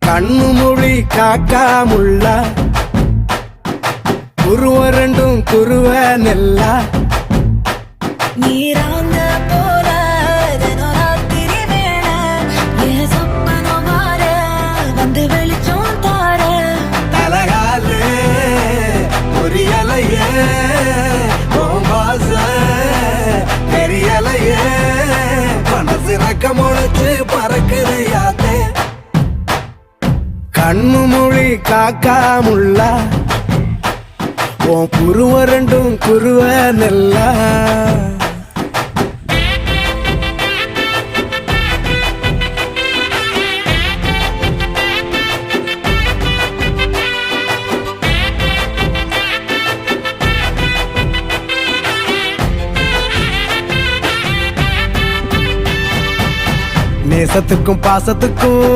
கண்ணு மொழி காக்காமுள்ள குருவ ரெண்டும் குருவ நெல்லா நீராங்க போல ராத்திரி வேண என் சொப்பனம் மாற வந்து வெளிச்சம் தார தலகாலே பொரியலையே வாச பெரியலையே மனசு ரக்க முளைச்சு பறக்குது யாத்தே கண்ணு மொழி காக்காமுள்ள உன் குருவ ரெண்டும் குருவ நெல்லா நேசத்துக்கும் பாசத்துக்கும்